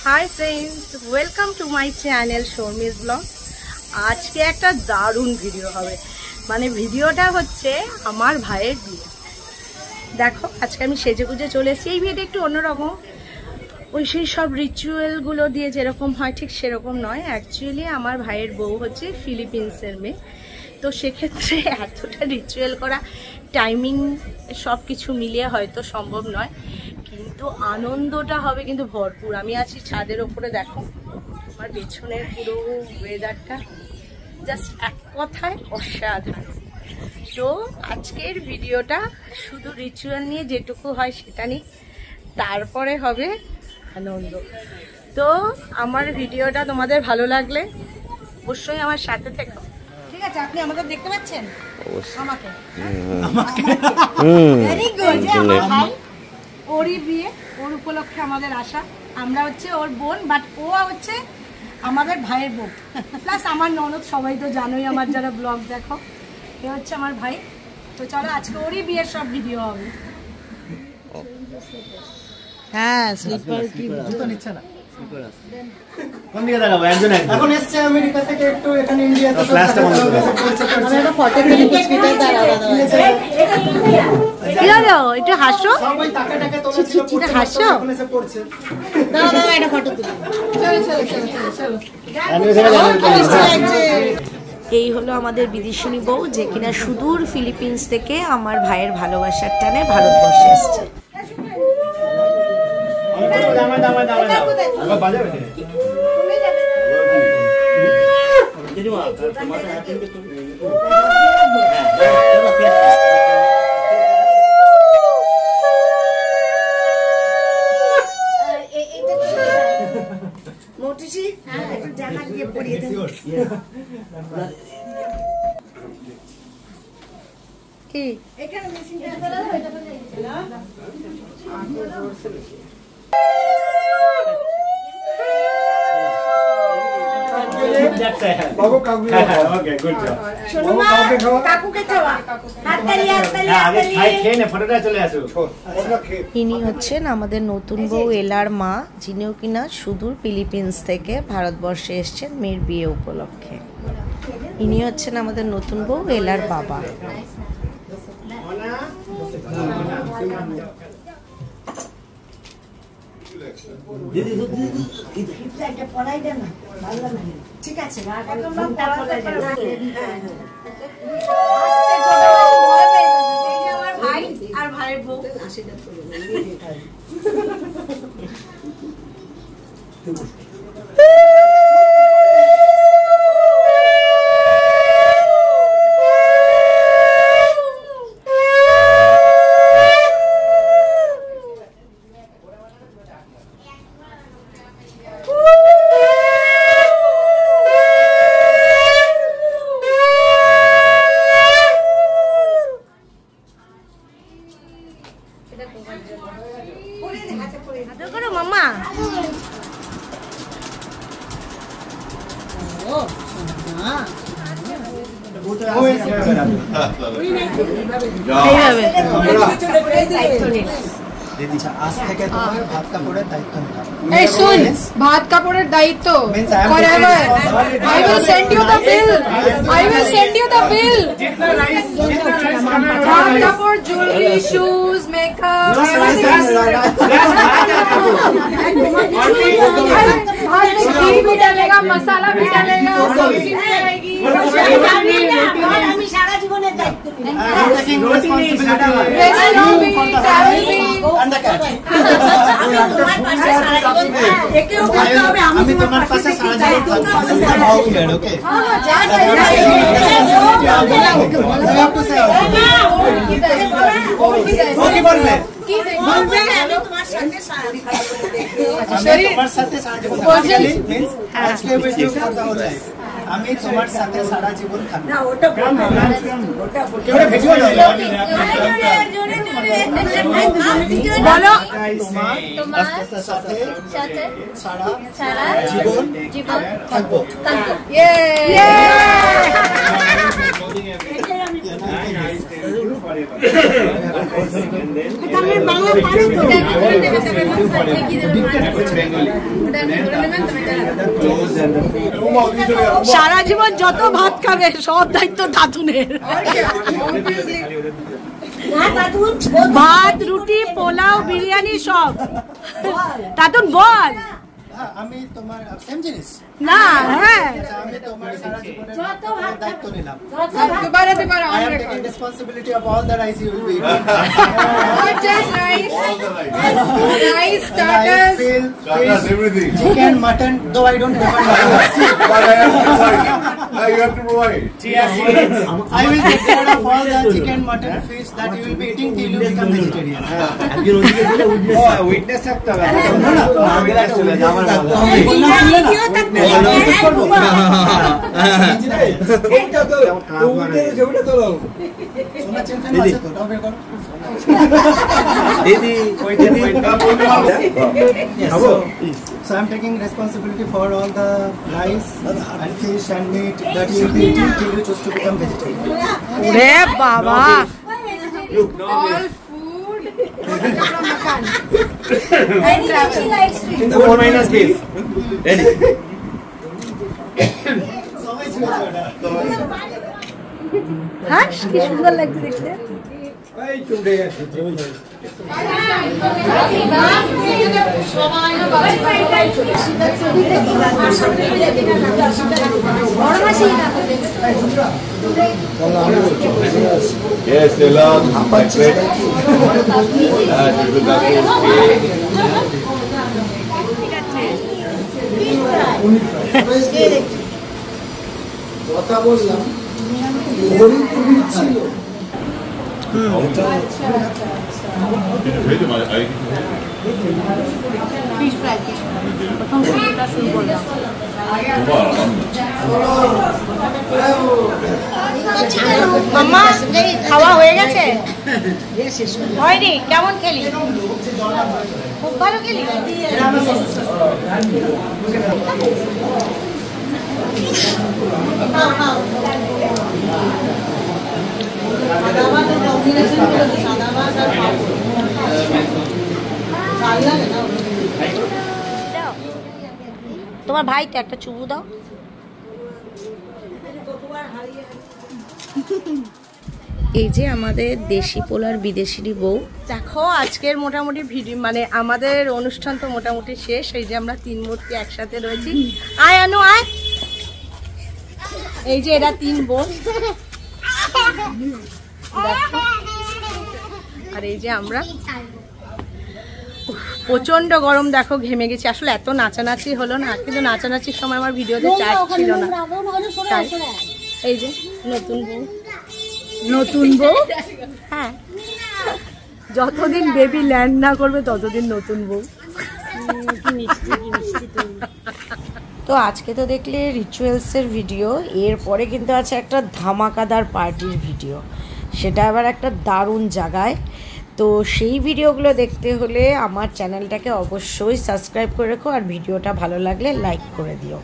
Hi friends, welcome to my channel Sharmi's blog. आज के एक दारुण भिडियो है, माने भिडियोटा होच्छे आमार भाइयेर बिये। देखो आज के आमी सेजे गुजे चले एसेছি। এই বিয়েটা একটু অন্যরকম, ওই সেই সব রিচুয়ালগুলো দিয়ে যেরকম হয় ঠিক সেরকম নয়। অ্যাকচুয়ালি আমার ভাইয়ের বউ হচ্ছে ফিলিপিন্সের মেয়ে, তো সেক্ষেত্রে এতটা রিচুয়াল করা টাইমিং সব কিছু মিলিয়ে হয়তো সম্ভব নয়, কিন্তু আনন্দটা হবে কিন্তু ভরপুর। আমি আছি ছাদের ওপরে, দেখো আমার পেছনের পুরো ওয়েদারটা জাস্ট এক কথায় অসাধারণ। তো আজকের ভিডিওটা শুধু রিচুয়াল নিয়ে, যেটুকু হয় সেটা নিয়ে, তারপরে হবে আনন্দ। তো আমার ভিডিওটা তোমাদের ভালো লাগলে অবশ্যই আমার সাথে থেকো, ঠিক আছে? আপনি আমাদের দেখতে পাচ্ছেন, আমাকে ভেরি গুড। আমার ভাই, ওরই বিয়ে, ওর উপলক্ষে আমাদের আসা। আমরা হচ্ছে ওর বোন, বাট ও হচ্ছে আমাদের ভাইয়ের বোন প্লাস আমার ননদ। সবাই তো জানোই, আমার যারা ব্লগ দেখো, এ হচ্ছে আমার ভাই। তো চলো আজকে ওরই বিয়ের সব ভিডিও হবে। হ্যাঁ, স্লিপার কি জুতো নিচ্ছে না, কোন দিকে দেখাবো? একজন এখন এসেছে আমেরিকা থেকে, একটু এখানে ইন্ডিয়াতে ফ্ল্যাশটা বন্ধ করে আমি একটা ফটো তুলি পিছপিটা দাঁড়ানো কি হলো? একটু হাসো, সবাই টাকা টাকা তোলাছিল, পুরো হাসো, এখন এসে পড়ছে। দাও দাও একটা ফটো তুলি, চলো চলো চলো চলো। এই হলো আমাদের বিদেশিনী বউ, যে কিনা সুদূর ফিলিপিন্স থেকে আমার ভাইয়ের ভালোবাসার টানে ভারতবর্ষে এসেছে। মোটিসি একটু জানা দিয়ে পড়িয়ে দেন কি এখানে মেশিনটা ফেলা দাও, এটা ফেলে দাও। বাবু কাকু, ওকে গুড জব। কাকু কে খাওয়া, হাততালি হাততালি হাততালি। ভাই খেয়ে নে, ফটোটা চলে আসো। ইনি হচ্ছেন আমাদের নতুন বউ এলার মা, যিনিও কিনা সুদূর ফিলিপিন্স থেকে ভারতবর্ষে এসেছেন মেয়ের বিয়ে উপলক্ষে। ইনি হচ্ছেন আমাদের নতুন বউ এলার বাবা। দিদি এটা পড়াই দেন না, ভালো লাগে, ঠিক আছে? ঘুমটা পড়াই দেন। আস্তে ছোট মাসি ভয় পেয়ে যাবে। এই যে আমার ভাই আর ভাইয়ের বউ আশীর্বাদ করবে। মামা আজ থেকে তোমার ভাত কাপড়ের দায়িত্ব নিলাম। এই শুন, ভাত কাপড়ের দায়িত্ব forever. I will send you the bill. I will send you the bill. ভাত কাপড়, jewelry, shoes, makeup, भात में घी भी डालेगा, मसाला भी डालेगा, सब्जी भी डालेगी। আমি সারা জীবনের দায়িত্ব নিলাম। আমি তোমার পাশে সারা জীবন থাকবো, ওকে? ওকে বলবে কি বলবে? আমি তোমার সাথে সারা জীবন তোমার সাথে সারা জীবন আজকে ভিডিও কথা হচ্ছে, আমি তোমার সাথে সারা জীবন থাকবো না। ওটা ওটা ভিডিও নয়, বলো তোমার সাথে সাথে সারা সারা জীবন জীবন থাকবো থাকবো। ইয়ে সারা জীবন যত ভাত খাবে সব দায়িত্ব দাদুনের। ভাত, রুটি, পোলাও, বিরিয়ানি সব দাদুন বল। আমি তোমার সেম জিনিস না, হ্যাঁ আমি তোমার সারা জীবনের দায়িত্ব নিলাম। I am taking responsibility of all the rice you will be eating. Not just rice. Rice, starters, Starters, everything. Chicken, mutton, though I don't prefer mutton. But I have to provide. You have to provide. I will take care of all the chicken, mutton, fish that you will be eating till you become vegetarian. Witness থাকতে হবে। So I'm taking responsibility for all the rice and fish and meat that you will be eating till you choose to become vegetarian. ওরে বাবা, all food from Makan. And travel. কিন্তু 4 minus beef. Ready? হ্যাঁ কি সুন্দর লাগছে দেখতে। Yes, they love bread. কথা বললাম ফিশ ফ্রাই, প্রথম শুরুটা শুরু করলাম। মাম্মা খাওয়া হয়ে গেছে? হয়নি? কেমন খেলি? খুব ভালো খেলি। তোমার ভাইটা একটা চুমু দাও। এই যে আমাদের দেশি পোলার বিদেশিরই বউ। দেখো আজকের মোটামুটি ভিডিও মানে আমাদের অনুষ্ঠান তো মোটামুটি শেষ। এই যে আমরা 3 মূর্তি একসাথে রয়েছি। আয় আনু আয়। এই যে এরা 3 বোন, আর এই যে আমরা। প্রচন্ড গরম, দেখো ঘেমে গেছি। আসলে এত নাচানাচি হলো না, কিন্তু নাচানাচির সময় আমার ভিডিওতে চার্জ ছিল না। এই যে নতুন বউ, নতুন বউ, হ্যাঁ যতদিন বেবি ল্যান্ড না করবে ততদিন নতুন বউ। তো আজকে তো দেখলে রিচুয়ালসের ভিডিও, এরপরে কিন্তু আছে একটা ধামাকাদার পার্টির ভিডিও, সেটা আবার একটা দারুণ জায়গায়। তো সেই ভিডিওগুলো দেখতে হলে আমার চ্যানেলটাকে অবশ্যই সাবস্ক্রাইব করে রেখো, আর ভিডিওটা ভালো লাগলে লাইক করে দিও।